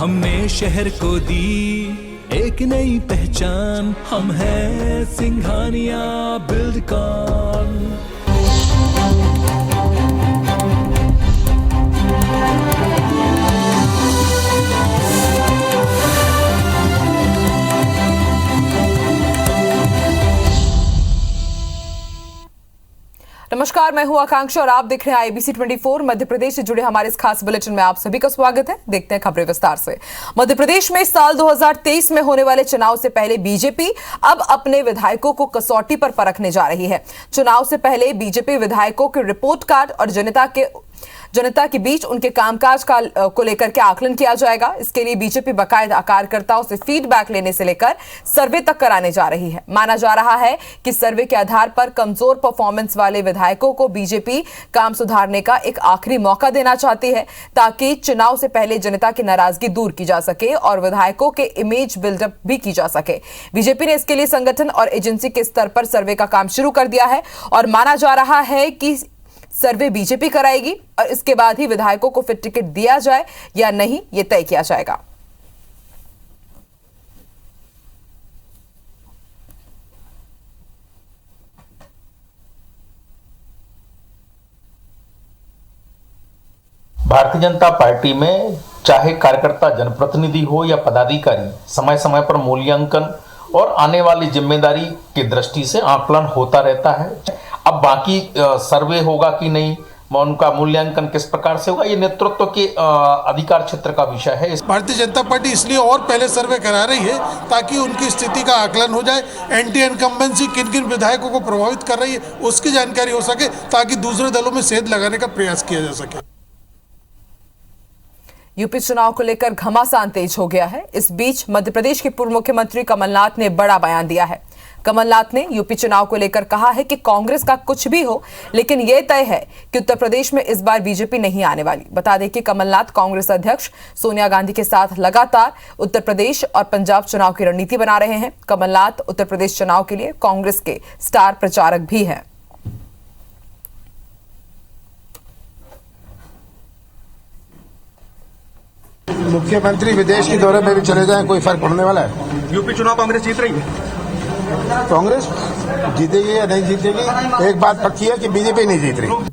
हमने शहर को दी एक नई पहचान, हम हैं सिंघानिया बिल्डकॉन। नमस्कार, मैं हूं आकांक्षा और आप देख रहे हैं IBC 24 मध्य प्रदेश से जुड़े हमारे इस खास बुलेटिन में आप सभी का स्वागत है। देखते हैं खबरें विस्तार से। मध्य प्रदेश में साल 2023 में होने वाले चुनाव से पहले बीजेपी अब अपने विधायकों को कसौटी पर परखने जा रही है। चुनाव से पहले बीजेपी विधायकों के रिपोर्ट कार्ड और जनता के बीच उनके कामकाज को लेकर के आकलन किया जाएगा। इसके लिए बीजेपी बाकायदा कार्यकर्ताओं से फीडबैक लेने से लेकर सर्वे तक कराने जा रही है। माना जा रहा है कि सर्वे के आधार पर कमजोर परफॉर्मेंस वाले विधायकों को बीजेपी काम सुधारने का एक आखिरी मौका देना चाहती है, ताकि चुनाव से पहले जनता की नाराजगी दूर की जा सके और विधायकों के इमेज बिल्डअप भी की जा सके। बीजेपी ने इसके लिए संगठन और एजेंसी के स्तर पर सर्वे का काम शुरू कर दिया है और माना जा रहा है कि सर्वे बीजेपी कराएगी और इसके बाद ही विधायकों को फिर टिकट दिया जाए या नहीं, यह तय किया जाएगा। भारतीय जनता पार्टी में चाहे कार्यकर्ता जनप्रतिनिधि हो या पदाधिकारी, समय समय पर मूल्यांकन और आने वाली जिम्मेदारी की दृष्टि से आकलन होता रहता है। अब बाकी सर्वे होगा कि नहीं, उनका मूल्यांकन किस प्रकार से होगा, ये नेतृत्व के अधिकार क्षेत्र का विषय है। भारतीय जनता पार्टी इसलिए और पहले सर्वे करा रही है ताकि उनकी स्थिति का आकलन हो जाए, एंटी इनकम्बेंसी किन किन विधायकों को प्रभावित कर रही है उसकी जानकारी हो सके, ताकि दूसरे दलों में सेध लगाने का प्रयास किया जा सके। यूपी चुनाव को लेकर घमासान तेज हो गया है। इस बीच मध्य प्रदेश के पूर्व मुख्यमंत्री कमलनाथ ने बड़ा बयान दिया है। कमलनाथ ने यूपी चुनाव को लेकर कहा है कि कांग्रेस का कुछ भी हो, लेकिन यह तय है कि उत्तर प्रदेश में इस बार बीजेपी नहीं आने वाली। बता दें कि कमलनाथ कांग्रेस अध्यक्ष सोनिया गांधी के साथ लगातार उत्तर प्रदेश और पंजाब चुनाव की रणनीति बना रहे हैं। कमलनाथ उत्तर प्रदेश चुनाव के लिए कांग्रेस के स्टार प्रचारक भी हैं। मुख्यमंत्री विदेश के दौरे में भी चले जाएं, कोई फर्क पड़ने वाला है? यूपी चुनाव कांग्रेस जीत रही है। कांग्रेस जीतेगी या नहीं जीतेगी, एक बात पक्की है कि बीजेपी नहीं जीत रही।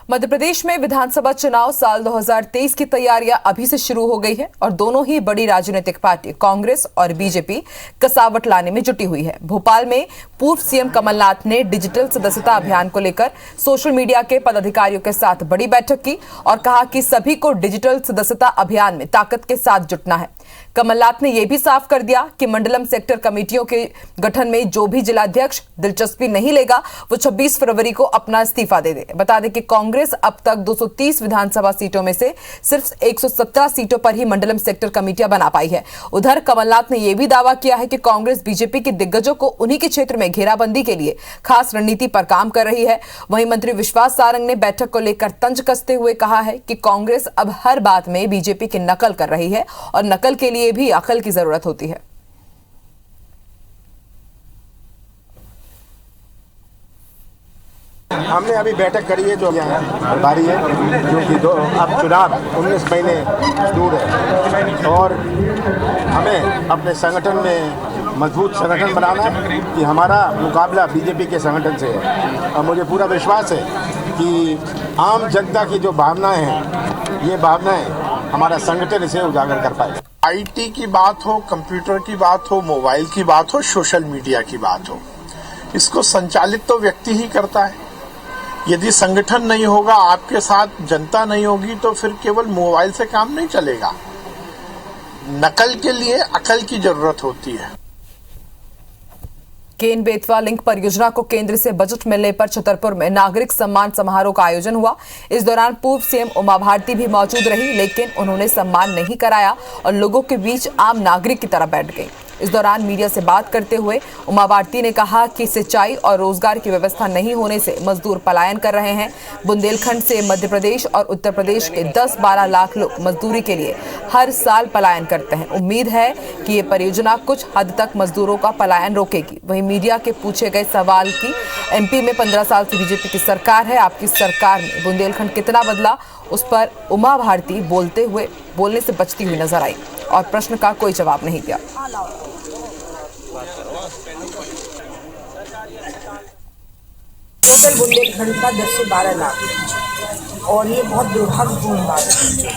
मध्य प्रदेश में विधानसभा चुनाव साल 2023 की तैयारियां अभी से शुरू हो गई है और दोनों ही बड़ी राजनीतिक पार्टी कांग्रेस और बीजेपी कसावट लाने में जुटी हुई है। भोपाल में पूर्व सीएम कमलनाथ ने डिजिटल सदस्यता अभियान को लेकर सोशल मीडिया के पदाधिकारियों के साथ बड़ी बैठक की और कहा कि सभी को डिजिटल सदस्यता अभियान में ताकत के साथ जुटना है। कमलनाथ ने यह भी साफ कर दिया कि मंडलम सेक्टर कमेटियों के गठन में जो भी जिलाध्यक्ष दिलचस्पी नहीं लेगा वो 26 फरवरी को अपना इस्तीफा दे दे। बता दें कि कांग्रेस अब तक 230 विधानसभा सीटों में से सिर्फ 117 सीटों पर ही मंडलम सेक्टर कमेटियां बना पाई है। उधर कमलनाथ ने यह भी दावा किया है कि कांग्रेस बीजेपी के दिग्गजों को उन्हीं के क्षेत्र में घेराबंदी के लिए खास रणनीति पर काम कर रही है। वहीं मंत्री विश्वास सारंग ने बैठक को लेकर तंज कसते हुए कहा है कि कांग्रेस अब हर बात में बीजेपी की नकल कर रही है और नकल के लिए भी अकल की जरूरत होती है। हमने अभी बैठक करी है जो बारी है, क्योंकि अब चुनाव 19 महीने दूर है और हमें अपने संगठन में मजबूत संगठन बनाना है कि हमारा मुकाबला बीजेपी के संगठन से है। और मुझे पूरा विश्वास है कि आम जनता की जो भावनाएं हैं, ये भावनाएं हमारा संगठन इसे उजागर कर पाए। आईटी की बात हो, कंप्यूटर की बात हो, मोबाइल की बात हो, सोशल मीडिया की बात हो, इसको संचालित तो व्यक्ति ही करता है। यदि संगठन नहीं होगा, आपके साथ जनता नहीं होगी, तो फिर केवल मोबाइल से काम नहीं चलेगा। नकल के लिए अकल की जरूरत होती है। केन बेतवा लिंक परियोजना को केंद्र से बजट मिलने पर छतरपुर में नागरिक सम्मान समारोह का आयोजन हुआ। इस दौरान पूर्व सीएम उमा भारती भी मौजूद रही, लेकिन उन्होंने सम्मान नहीं कराया और लोगों के बीच आम नागरिक की तरह बैठ गई। इस दौरान मीडिया से बात करते हुए उमा भारती ने कहा कि सिंचाई और रोजगार की व्यवस्था नहीं होने से मजदूर पलायन कर रहे हैं। बुंदेलखंड से मध्य प्रदेश और उत्तर प्रदेश के 10-12 लाख लोग मजदूरी के लिए हर साल पलायन करते हैं। उम्मीद है कि ये परियोजना कुछ हद तक मजदूरों का पलायन रोकेगी। वहीं मीडिया के पूछे गए सवाल की एमपी में 15 साल से बीजेपी की सरकार है, आपकी सरकार में बुंदेलखंड कितना बदला, उस पर उमा भारती बोलने से बचती हुई नजर आई और प्रश्न का कोई जवाब नहीं दिया। टोटल बुंदेलखंड का 10 से 12 लाख और ये बहुत दुर्भाग्यपूर्ण बात है,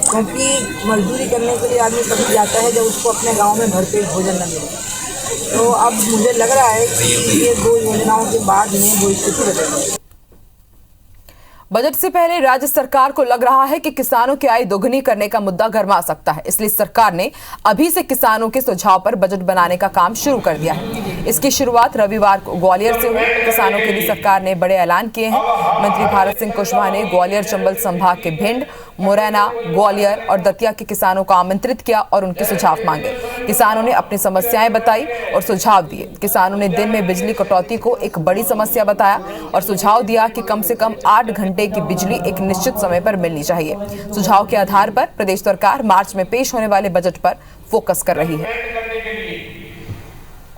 क्योंकि मजदूरी करने के लिए आदमी कभी जाता है जब उसको अपने गांव में भरपेट भोजन न मिले। तो अब मुझे लग रहा है कि ये 2 योजनाओं के बाद में वो स्थिति बदलेगी। बजट से पहले राज्य सरकार को लग रहा है कि किसानों की आय दोगुनी करने का मुद्दा गरमा सकता है, इसलिए सरकार ने अभी से किसानों के सुझाव पर बजट बनाने का काम शुरू कर दिया है। इसकी शुरुआत रविवार को ग्वालियर से हुई। किसानों के लिए सरकार ने बड़े ऐलान किए हैं। मंत्री भारत सिंह कुशवाहा ने ग्वालियर चंबल संभाग के भिंड, मुरैना, ग्वालियर और दतिया के किसानों को आमंत्रित किया और उनके सुझाव मांगे। किसानों ने अपनी समस्याएं बताई और सुझाव दिए। किसानों ने दिन में बिजली कटौती को एक बड़ी समस्या बताया और सुझाव दिया कि कम से कम 8 घंटे की बिजली एक निश्चित समय पर मिलनी चाहिए। सुझाव के आधार पर प्रदेश सरकार मार्च में पेश होने वाले बजट पर फोकस कर रही है।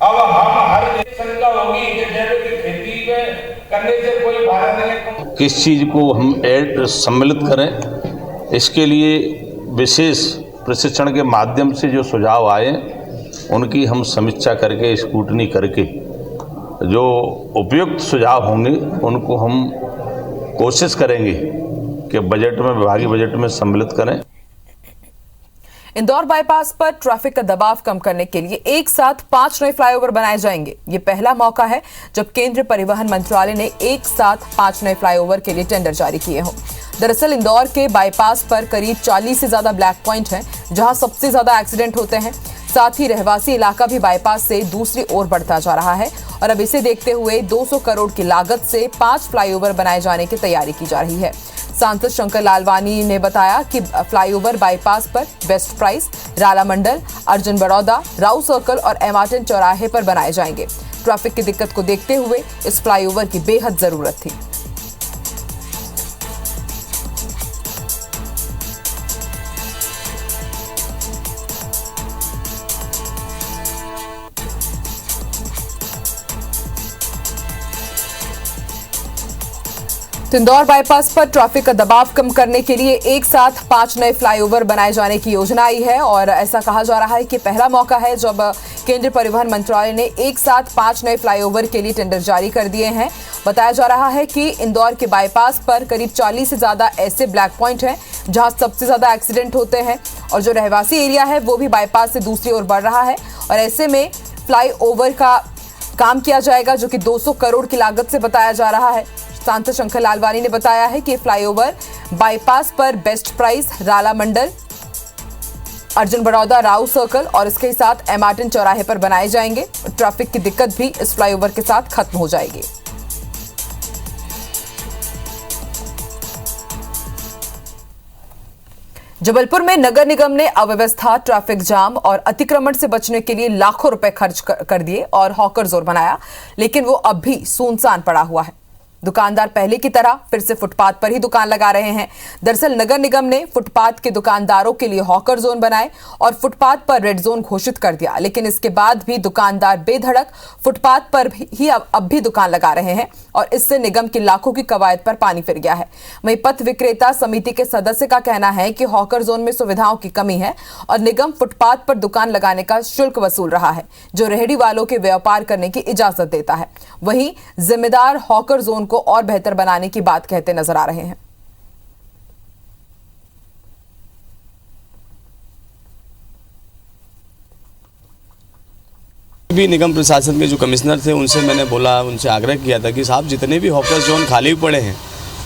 अब हम हर शंका होगी कि जैविक खेती में करने से कोई बाधा नहीं। किस चीज को हम सम्मिलित करें, इसके लिए विशेष प्रशिक्षण के माध्यम से जो सुझाव आए उनकी हम समीक्षा करके स्क्रूटनी करके जो उपयुक्त सुझाव होंगे उनको हम कोशिश करेंगे कि बजट में, विभागीय बजट में सम्मिलित करें। इंदौर बाईपास पर ट्रैफिक का दबाव कम करने के लिए एक साथ 5 नए फ्लाईओवर बनाए जाएंगे। ये पहला मौका है जब केंद्रीय परिवहन मंत्रालय ने एक साथ 5 नए फ्लाईओवर के लिए टेंडर जारी किए हों। दरअसल इंदौर के बाईपास पर करीब 40 से ज्यादा ब्लैक पॉइंट हैं, जहां सबसे ज्यादा एक्सीडेंट होते हैं। साथ ही रहवासी इलाका भी बाईपास से दूसरी ओर बढ़ता जा रहा है और अब इसे देखते हुए 200 करोड़ की लागत से 5 फ्लाईओवर बनाए जाने की तैयारी की जा रही है। सांसद शंकर लालवानी ने बताया कि फ्लाईओवर बाईपास पर वेस्ट प्राइस, राला मंडल, अर्जुन बड़ौदा, राउ सर्कल और एमार्टन चौराहे पर बनाए जाएंगे। ट्रैफिक की दिक्कत को देखते हुए इस फ्लाईओवर की बेहद जरूरत थी। इंदौर बाईपास पर ट्रैफिक का दबाव कम करने के लिए एक साथ 5 नए फ्लाईओवर बनाए जाने की योजना आई है और ऐसा कहा जा रहा है कि पहला मौका है जब केंद्रीय परिवहन मंत्रालय ने एक साथ 5 नए फ्लाईओवर के लिए टेंडर जारी कर दिए हैं। बताया जा रहा है कि इंदौर के बाईपास पर करीब 40 से ज्यादा ऐसे ब्लैक पॉइंट हैं जहां सबसे ज्यादा एक्सीडेंट होते हैं और जो रहवासी एरिया है वो भी बाईपास से दूसरी ओर बढ़ रहा है और ऐसे में फ्लाईओवर का काम किया जाएगा जो कि 200 करोड़ की लागत से बताया जा रहा है। सांसद शंकर लालवानी ने बताया है कि फ्लाईओवर बाईपास पर बेस्ट प्राइस, राला मंडल, अर्जुन बड़ौदा, राउ सर्कल और इसके साथ एमार्टन चौराहे पर बनाए जाएंगे। ट्रैफिक की दिक्कत भी इस फ्लाईओवर के साथ खत्म हो जाएगी। जबलपुर में नगर निगम ने अव्यवस्था, ट्रैफिक जाम और अतिक्रमण से बचने के लिए लाखों रुपए खर्च कर दिए और हॉकर जोन बनाया, लेकिन वो अब भी सुनसान पड़ा हुआ है। दुकानदार पहले की तरह फिर से फुटपाथ पर ही दुकान लगा रहे हैं। दरअसल नगर निगम ने फुटपाथ के दुकानदारों के लिए हॉकर जोन बनाए और फुटपाथ पर रेड जोन घोषित कर दिया, लेकिन इसके बाद भी दुकानदार बेधड़क फुटपाथ पर ही अब भी दुकान लगा रहे हैं और इससे निगम की लाखों की कवायद पर पानी फिर गया है। वहीं पथ विक्रेता समिति के सदस्य का कहना है कि हॉकर जोन में सुविधाओं की कमी है और निगम फुटपाथ पर दुकान लगाने का शुल्क वसूल रहा है, जो रेहड़ी वालों के व्यापार करने की इजाजत देता है। वहीं जिम्मेदार हॉकर जोन को और बेहतर बनाने की बात कहते नजर आ रहे हैं। भी निगम प्रशासन के जो कमिश्नर थे उनसे मैंने बोला, उनसे आग्रह किया था कि साहब जितने भी हॉकर जोन खाली पड़े हैं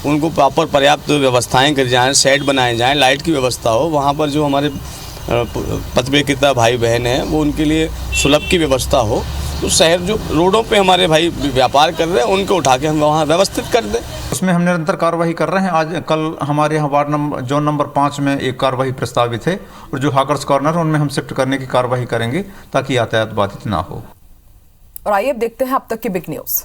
उनको प्रॉपर पर्याप्त व्यवस्थाएं कर जाएं, शेड बनाए जाएं, लाइट की व्यवस्था हो, वहाँ पर जो हमारे पथ विक्रेता भाई बहन हैं वो उनके लिए सुलभ की व्यवस्था हो तो शहर जो रोडों पे हमारे भाई व्यापार कर रहे हैं उनको उठा के हम वहाँ व्यवस्थित कर दें। उसमें हम निरंतर कार्रवाई कर रहे हैं। आज कल हमारे यहाँ वार्ड नंबर जोन नंबर 5 में एक कार्रवाई प्रस्तावित है और जो हाकर्स कॉर्नर है उनमें हम शिफ्ट करने की कार्रवाई करेंगे ताकि यातायात बाधित ना हो। और आइए अब देखते हैं अब तक की बिग न्यूज।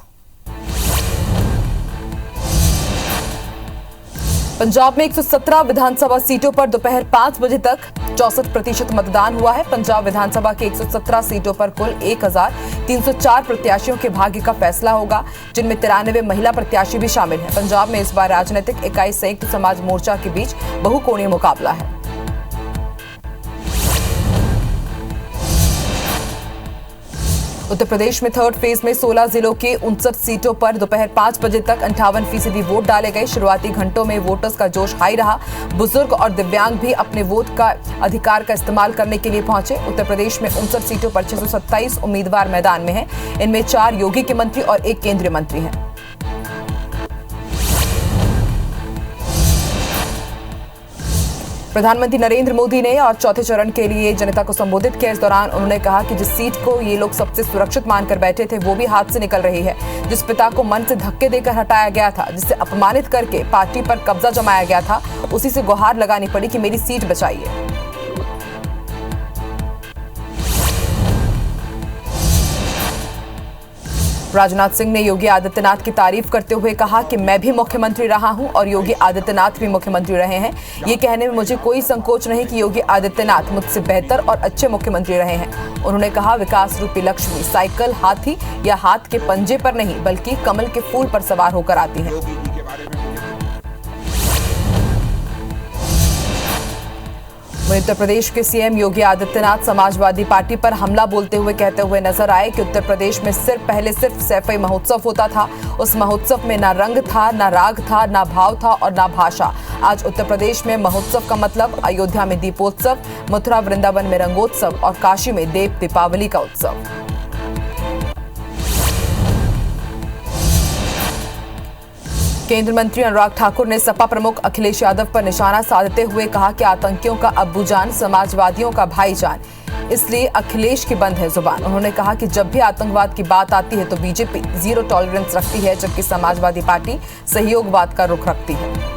पंजाब में 117 विधानसभा सीटों पर दोपहर 5 बजे तक 64% मतदान हुआ है। पंजाब विधानसभा की 117 सीटों पर कुल 1304 प्रत्याशियों के भाग्य का फैसला होगा, जिनमें 93 महिला प्रत्याशी भी शामिल हैं। पंजाब में इस बार राजनीतिक इकाई संयुक्त समाज मोर्चा के बीच बहुकोणीय मुकाबला है। उत्तर प्रदेश में थर्ड फेज में 16 जिलों के 59 सीटों पर दोपहर 5 बजे तक 58% वोट डाले गए। शुरुआती घंटों में वोटर्स का जोश हाई रहा। बुजुर्ग और दिव्यांग भी अपने वोट का अधिकार का इस्तेमाल करने के लिए पहुंचे। उत्तर प्रदेश में 59 सीटों पर 627 उम्मीदवार मैदान में हैं। इनमें 4 योगी के मंत्री और 1 केंद्रीय मंत्री हैं। प्रधानमंत्री नरेंद्र मोदी ने और चौथे चरण के लिए जनता को संबोधित किया। इस दौरान उन्होंने कहा कि जिस सीट को ये लोग सबसे सुरक्षित मानकर बैठे थे वो भी हाथ से निकल रही है। जिस पिता को मन से धक्के देकर हटाया गया था, जिसे अपमानित करके पार्टी पर कब्जा जमाया गया था, उसी से गुहार लगानी पड़ी कि मेरी सीट बचाइए। राजनाथ सिंह ने योगी आदित्यनाथ की तारीफ करते हुए कहा कि मैं भी मुख्यमंत्री रहा हूं और योगी आदित्यनाथ भी मुख्यमंत्री रहे हैं। ये कहने में मुझे कोई संकोच नहीं कि योगी आदित्यनाथ मुझसे बेहतर और अच्छे मुख्यमंत्री रहे हैं। उन्होंने कहा विकास रूपी लक्ष्मी साइकिल, हाथी या हाथ के पंजे पर नहीं बल्कि कमल के फूल पर सवार होकर आती है। उत्तर प्रदेश के सीएम योगी आदित्यनाथ समाजवादी पार्टी पर हमला बोलते हुए कहते हुए नजर आए कि उत्तर प्रदेश में पहले सिर्फ सैफई महोत्सव होता था। उस महोत्सव में ना रंग था, ना राग था, ना भाव था और ना भाषा। आज उत्तर प्रदेश में महोत्सव का मतलब अयोध्या में दीपोत्सव, मथुरा वृंदावन में रंगोत्सव और काशी में देव दीपावली का उत्सव। केंद्रीय मंत्री अनुराग ठाकुर ने सपा प्रमुख अखिलेश यादव पर निशाना साधते हुए कहा कि आतंकियों का अब्बूजान समाजवादियों का भाईजान, इसलिए अखिलेश की बंद है जुबान। उन्होंने कहा कि जब भी आतंकवाद की बात आती है तो बीजेपी जीरो टॉलरेंस रखती है, जबकि समाजवादी पार्टी सहयोगवाद का रुख रखती है।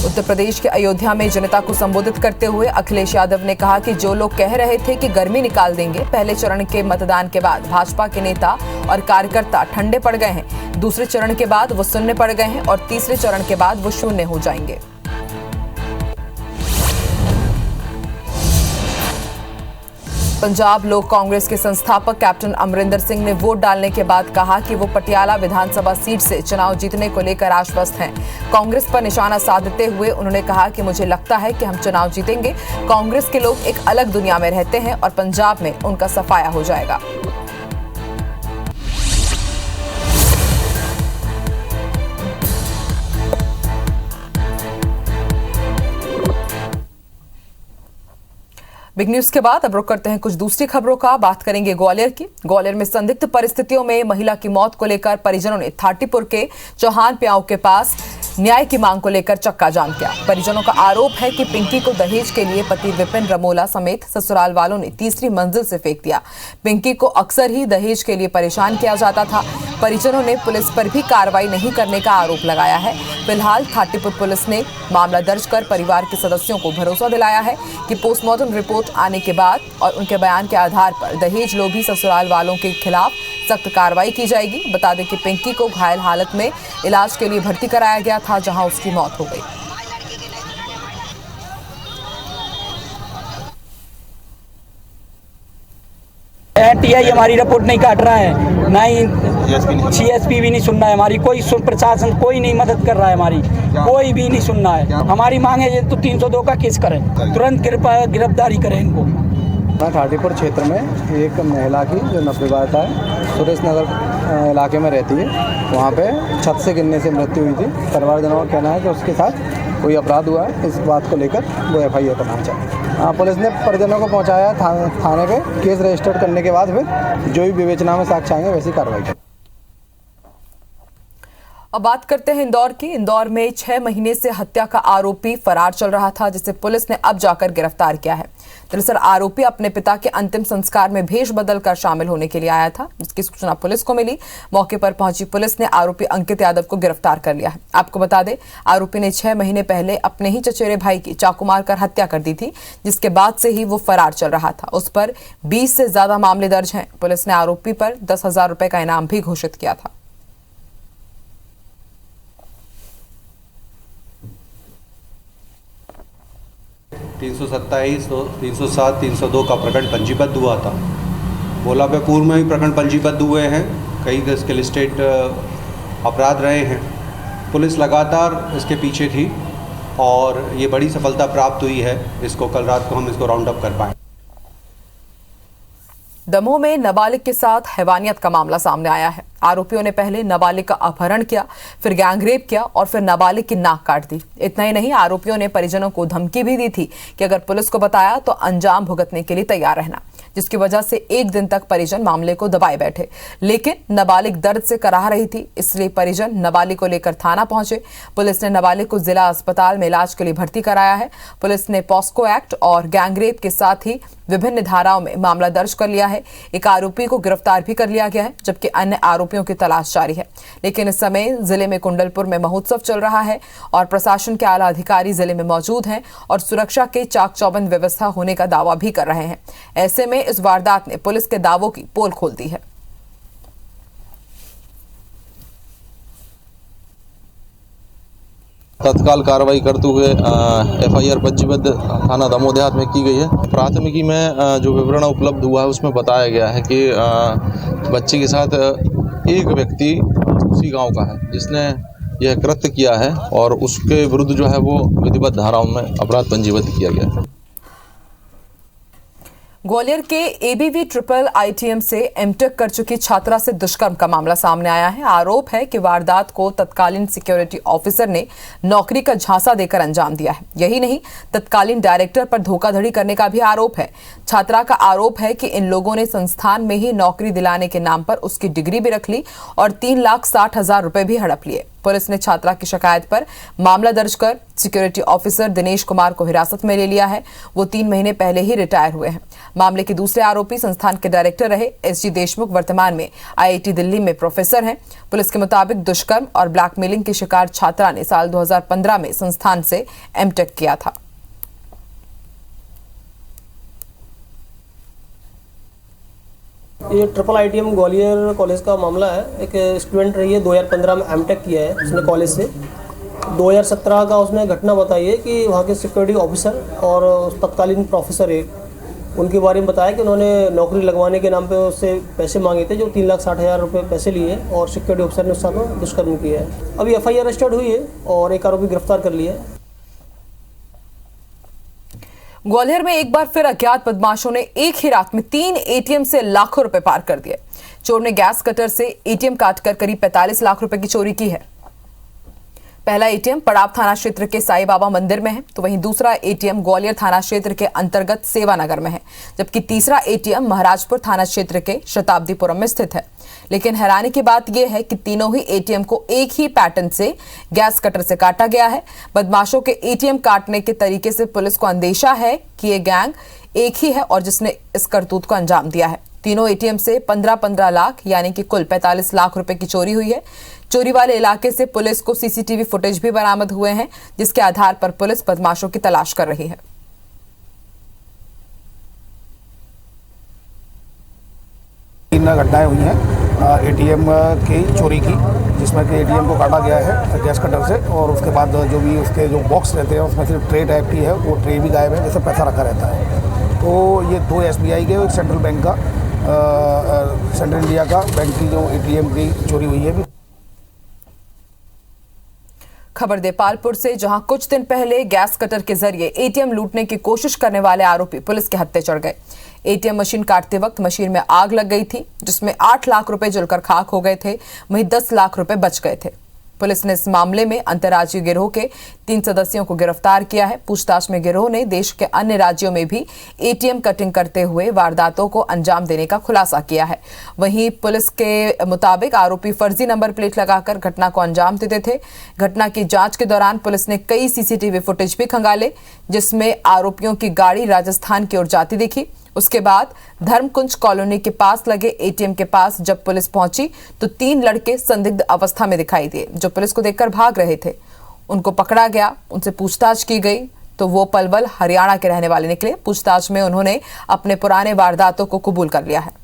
उत्तर प्रदेश के अयोध्या में जनता को संबोधित करते हुए अखिलेश यादव ने कहा कि जो लोग कह रहे थे कि गर्मी निकाल देंगे, पहले चरण के मतदान के बाद भाजपा के नेता और कार्यकर्ता ठंडे पड़ गए हैं। दूसरे चरण के बाद वो शून्य पड़ गए हैं और तीसरे चरण के बाद वो शून्य हो जाएंगे। पंजाब लोक कांग्रेस के संस्थापक कैप्टन अमरिंदर सिंह ने वोट डालने के बाद कहा कि वो पटियाला विधानसभा सीट से चुनाव जीतने को लेकर आश्वस्त हैं। कांग्रेस पर निशाना साधते हुए उन्होंने कहा कि मुझे लगता है कि हम चुनाव जीतेंगे। कांग्रेस के लोग एक अलग दुनिया में रहते हैं और पंजाब में उनका सफाया हो जाएगा। बिग न्यूज के बाद अब रुक करते हैं कुछ दूसरी खबरों का। बात करेंगे ग्वालियर की। ग्वालियर में संदिग्ध परिस्थितियों में महिला की मौत को लेकर परिजनों ने थाटीपुर के चौहान प्याऊ के पास न्याय की मांग को लेकर चक्का जाम किया। परिजनों का आरोप है कि पिंकी को दहेज के लिए पति विपिन रमोला समेत ससुराल वालों ने तीसरी मंजिल से फेंक दिया। पिंकी को अक्सर ही दहेज के लिए परेशान किया जाता था। परिजनों ने पुलिस पर भी कार्रवाई नहीं करने का आरोप लगाया है। फिलहाल थाटीपुर पुलिस ने मामला दर्ज कर परिवार के सदस्यों को भरोसा दिलाया है कि पोस्टमार्टम रिपोर्ट आने के बाद और उनके बयान के आधार पर दहेज लोभी ससुराल वालों के खिलाफ सख्त कार्रवाई की जाएगी। बता दें कि पिंकी को घायल हालत में इलाज के लिए भर्ती कराया गया था, जहां उसकी मौत हो गई। टीआई हमारी रिपोर्ट नहीं काट रहा है, ना ही सीएसपी भी नहीं सुन रहा है हमारी, कोई प्रशासन कोई नहीं मदद कर रहा है हमारी, कोई भी नहीं सुन रहा है। हमारी मांग है तो 302 का केस करें, तुरंत गिरफ्तारी करें इनको। थाटीपुर क्षेत्र में एक महिला की जो 90 वर्ष है, सुरेश नगर इलाके में रहती है, वहाँ पे छत से गिरने से मृत्यु हुई थी। परिवारजनों का कहना है कि उसके साथ कोई अपराध हुआ है, इस बात को लेकर वो FIR करना चाहते। पुलिस ने परिजनों को पहुँचाया थाने पे, केस रजिस्टर्ड करने के बाद फिर जो भी विवेचना में साक्ष्य आएंगे वैसी कार्रवाई करें। अब बात करते हैं इंदौर की। इंदौर में 6 महीने से हत्या का आरोपी फरार चल रहा था, जिसे पुलिस ने अब जाकर गिरफ्तार किया है। दरअसल आरोपी अपने पिता के अंतिम संस्कार में भेष बदलकर शामिल होने के लिए आया था, जिसकी सूचना पुलिस को मिली। मौके पर पहुंची पुलिस ने आरोपी अंकित यादव को गिरफ्तार कर लिया है। आपको बता दें, आरोपी ने 6 महीने पहले अपने ही चचेरे भाई की चाकू मारकर हत्या कर दी थी, जिसके बाद से ही वो फरार चल रहा था। उस पर 20 से ज्यादा मामले दर्ज हैं। पुलिस ने आरोपी पर 10,000 रुपए का इनाम भी घोषित किया था। तीन 307, 302 का प्रकरण पंजीबद्ध हुआ था। भोला पे पूर्व में भी प्रकरण पंजीबद्ध हुए हैं, कई इसके लिस्टेड अपराध रहे हैं। पुलिस लगातार इसके पीछे थी और ये बड़ी सफलता प्राप्त हुई है। इसको कल रात को हम इसको राउंड अप कर पाए। दमोह में नाबालिग के साथ हैवानियत का मामला सामने आया है। आरोपियों ने पहले नाबालिग का अपहरण किया, फिर गैंगरेप किया और फिर नाबालिग की नाक काट दी। इतना ही नहीं, आरोपियों ने परिजनों को धमकी भी दी थी कि अगर पुलिस को बताया तो अंजाम भुगतने के लिए तैयार रहना, जिसकी वजह से एक दिन तक परिजन मामले को दबाए बैठे। लेकिन नाबालिग दर्द से कराह रही थी, इसलिए परिजन नाबालिग को लेकर थाना पहुंचे। पुलिस ने नाबालिग को जिला अस्पताल में इलाज के लिए भर्ती कराया है। पुलिस ने पॉस्को एक्ट और गैंगरेप के साथ ही विभिन्न धाराओं में मामला दर्ज कर लिया है। एक आरोपी को गिरफ्तार भी कर लिया गया है, जबकि अन्य आरोपियों की तलाश जारी है। लेकिन इस समय जिले में कुंडलपुर में महोत्सव चल रहा है और प्रशासन के आला अधिकारी जिले में मौजूद हैं और सुरक्षा के चाक चौबंद व्यवस्था होने का दावा भी कर रहे हैं। ऐसे में इस वारदात ने पुलिस के दावों की पोल खोल दी है। तत्काल कार्रवाई करते हुए एफआईआर पंजीबद्ध थाना दमोह देहात में की गई है। प्राथमिकी में जो विवरण उपलब्ध हुआ है उसमें बताया गया है कि बच्ची के साथ एक व्यक्ति उसी गांव का है जिसने यह कृत्य किया है और उसके विरुद्ध जो है वो विधिवत धाराओं में अपराध पंजीबद्ध किया गया है। ग्वालियर के एबीवी ट्रिपल आईटीएम से एमटेक कर चुकी छात्रा से दुष्कर्म का मामला सामने आया है। आरोप है कि वारदात को तत्कालीन सिक्योरिटी ऑफिसर ने नौकरी का झांसा देकर अंजाम दिया है। यही नहीं, तत्कालीन डायरेक्टर पर धोखाधड़ी करने का भी आरोप है। छात्रा का आरोप है कि इन लोगों ने संस्थान में ही नौकरी दिलाने के नाम पर उसकी डिग्री भी रख ली और 3,60,000 रुपए भी हड़प लिए। पुलिस ने छात्रा की शिकायत पर मामला दर्ज कर सिक्योरिटी ऑफिसर दिनेश कुमार को हिरासत में ले लिया है। वो 3 महीने पहले ही रिटायर हुए हैं। मामले के दूसरे आरोपी संस्थान के डायरेक्टर रहे एसजी देशमुख वर्तमान में आईआईटी दिल्ली में प्रोफेसर हैं। पुलिस के मुताबिक दुष्कर्म और ब्लैकमेलिंग की शिकार छात्रा ने साल 2015 में संस्थान से एमटेक किया था। ये ट्रिपल आईटीएम ग्वालियर कॉलेज का मामला है। एक स्टूडेंट रही है, 2015 में एमटेक किया है उसने कॉलेज से। 2017 का उसने घटना बताई है कि वहाँ के सिक्योरिटी ऑफिसर और तत्कालीन प्रोफेसर उनके बारे में बताया कि उन्होंने नौकरी लगवाने के नाम पे उससे पैसे मांगे थे, जो 3,60,000 रुपये पैसे लिए और सिक्योरिटी ऑफिसर ने उसके साथ दुष्कर्म किया है। अभी एफआईआर रजिस्टर्ड हुई है और एक आरोपी गिरफ्तार कर लिया है। ग्वालियर में एक बार फिर अज्ञात बदमाशों ने एक ही रात में 3 एटीएम से लाखों रुपए पार कर दिए। चोर ने गैस कटर से एटीएम काटकर करीब 45 लाख रुपए की चोरी की है। पहला एटीएम पड़ाव थाना क्षेत्र के साईं बाबा मंदिर में है, तो वहीं दूसरा एटीएम ग्वालियर थाना क्षेत्र के अंतर्गत सेवानगर में है, जबकि तीसरा एटीएम महाराजपुर थाना क्षेत्र के शताब्दीपुरम में स्थित है। लेकिन हैरानी की बात यह है कि तीनों ही एटीएम को एक ही पैटर्न से गैस कटर से काटा गया है। बदमाशों के एटीएम काटने के तरीके से पुलिस को अंदेशा है कि ये गैंग एक ही है और जिसने इस करतूत को अंजाम दिया है। तीनों एटीएम से 15-15 लाख यानी कि कुल 45 लाख रुपए की चोरी हुई है। चोरी वाले इलाके से पुलिस को सीसीटीवी फुटेज भी बरामद हुए हैं, जिसके आधार पर पुलिस बदमाशों की तलाश कर रही है। तीन घटनाएं हुई हैं एटीएम की चोरी की, जिसमें कि एटीएम को काटा गया है गैस कटर से और उसके बाद जो भी उसके जो बॉक्स रहते हैं उसमें सिर्फ ट्रे टाइप की है, वो ट्रे भी गायब है जैसे पैसा रखा रहता है। तो ये 2 SBI के, एक सेंट्रल बैंक का, सेंट्रल इंडिया का बैंक की जो एटीएम की चोरी हुई है। खबर देपालपुर से, जहां कुछ दिन पहले गैस कटर के जरिए एटीएम लूटने की कोशिश करने वाले आरोपी पुलिस के हत्थे चढ़ गए। एटीएम मशीन काटते वक्त मशीन में आग लग गई थी, जिसमें 8 लाख रुपए जलकर खाक हो गए थे, वहीं 10 लाख रुपए बच गए थे। पुलिस ने इस मामले में अंतर्राज्यीय गिरोह के 3 सदस्यों को गिरफ्तार किया है। पूछताछ में गिरोह ने देश के अन्य राज्यों में भी एटीएम कटिंग करते हुए वारदातों को अंजाम देने का खुलासा किया है। वहीं पुलिस के मुताबिक आरोपी फर्जी नंबर प्लेट लगाकर घटना को अंजाम देते थे। घटना की जांच के दौरान पुलिस ने कई सीसीटीवी फुटेज भी खंगाले, जिसमें आरोपियों की गाड़ी राजस्थान की ओर जाती दिखी। उसके बाद धर्मकुंज कॉलोनी के पास लगे एटीएम के पास जब पुलिस पहुंची तो 3 लड़के संदिग्ध अवस्था में दिखाई दिए, जो पुलिस को देखकर भाग रहे थे। उनको पकड़ा गया, उनसे पूछताछ की गई तो वो पलवल हरियाणा के रहने वाले निकले। पूछताछ में उन्होंने अपने पुराने वारदातों को कबूल कर लिया है।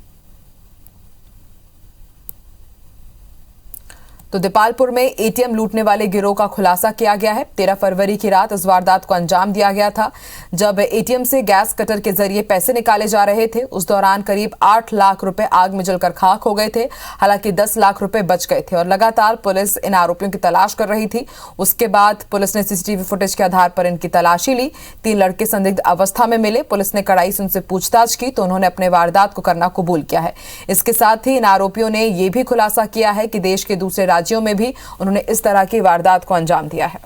तो दीपालपुर में एटीएम लूटने वाले गिरोह का खुलासा किया गया है। 13 फरवरी की रात इस वारदात को अंजाम दिया गया था, जब एटीएम से गैस कटर के जरिए पैसे निकाले जा रहे थे। उस दौरान करीब 8 लाख रुपए आग में जलकर खाक हो गए थे। हालांकि 10 लाख रुपए बच गए थे और लगातार पुलिस इन आरोपियों की तलाश कर रही थी। उसके बाद पुलिस ने सीसीटीवी फुटेज के आधार पर इनकी तलाशी ली। 3 लड़के संदिग्ध अवस्था में मिले। पुलिस ने कड़ाई से उनसे पूछताछ की तो उन्होंने अपने वारदात को करना कबूल किया है। इसके साथ ही इन आरोपियों ने यह भी खुलासा किया है कि देश के दूसरे राज्यों में भी उन्होंने इस तरह की वारदात को अंजाम दिया है।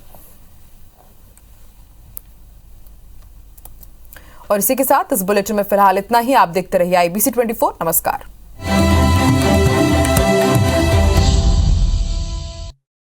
और इसी के साथ इस बुलेटिन में फिलहाल इतना ही। आप देखते रहिए IBC 24। नमस्कार।